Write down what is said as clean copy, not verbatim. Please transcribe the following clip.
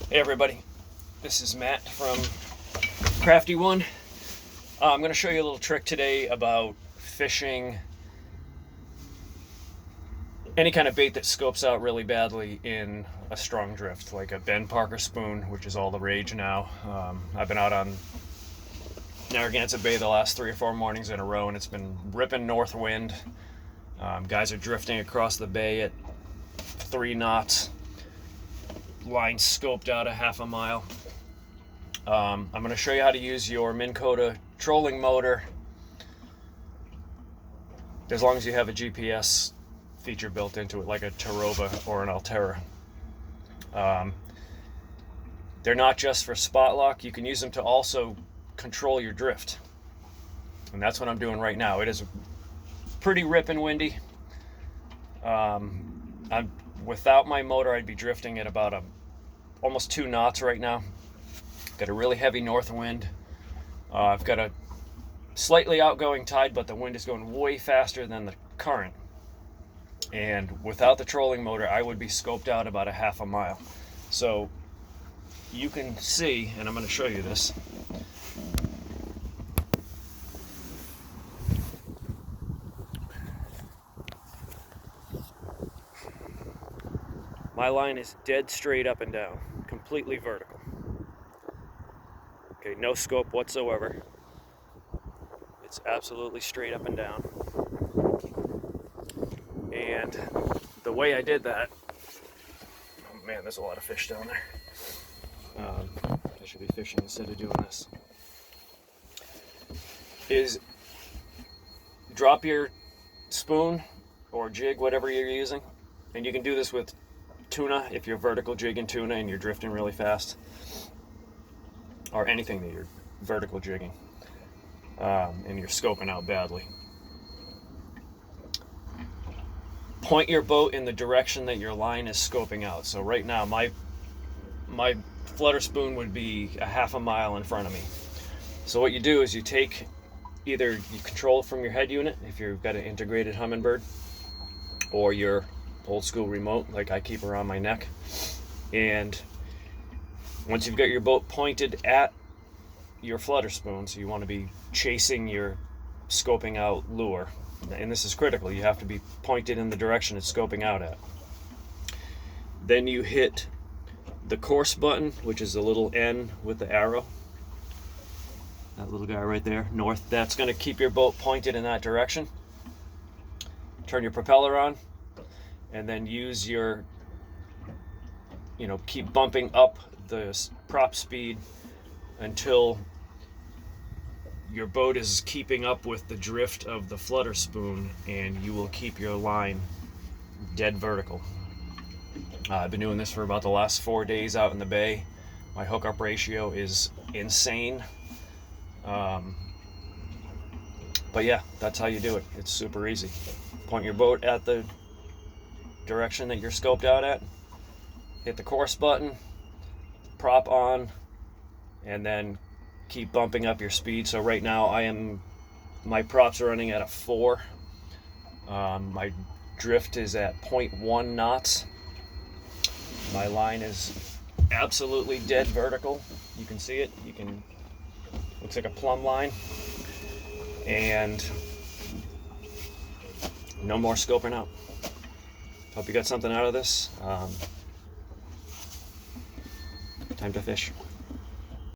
Hey everybody, this is Matt from Crafty One. I'm going to show you a little trick today about fishing any kind of bait that scopes out really badly in a strong drift, like a Ben Parker spoon, which is all the rage now. I've been out on Narragansett Bay the last 3 or 4 mornings in a row, and it's been ripping north wind. Guys are drifting across the bay at 3 knots. Line scoped out a half a mile. I'm going to show you how to use your Minn Kota trolling motor, as long as you have a GPS feature built into it, like a Terrova or an Altera. They're not just for spot lock. You can use them to also control your drift, and that's what I'm doing right now. It is pretty ripping windy. Without my motor, I'd be drifting at about almost 2 knots right now. Got a really heavy north wind. I've got a slightly outgoing tide, but the wind is going way faster than the current. And without the trolling motor, I would be scoped out about a half a mile. So you can see, and I'm going to show you this. My line is dead straight up and down, completely vertical. Okay, no scope whatsoever. It's absolutely straight up and down. And the way I did that, oh man, there's a lot of fish down there. I should be fishing instead of doing this. Is drop your spoon or jig, whatever you're using, and you can do this with tuna if you're vertical jigging tuna and you're drifting really fast, or anything that you're vertical jigging and you're scoping out badly. Point your boat in the direction that your line is scoping out. So right now my flutter spoon would be a half a mile in front of me. So what you do is you take, either you control from your head unit if you've got an integrated Humminbird, or your old school remote like I keep around my neck. And once you've got your boat pointed at your flutter spoon, so you want to be chasing your scoping out lure, and this is critical, you have to be pointed in the direction it's scoping out at. Then you hit the course button, which is the little N with the arrow, that little guy right there, north. That's going to keep your boat pointed in that direction. Turn your propeller on, and then use your, keep bumping up the prop speed until your boat is keeping up with the drift of the flutter spoon, and you will keep your line dead vertical. I've been doing this for about the last 4 days out in the bay. My hookup ratio is insane. But yeah, that's how you do it. It's super easy. Point your boat at the direction that you're scoped out at, hit the course button, prop on, and then keep bumping up your speed. So right now my props are running at a 4. My drift is at 0.1 knots. My line is absolutely dead vertical. You can see it. Looks like a plumb line. And no more scoping out. Hope you got something out of this. Time to fish.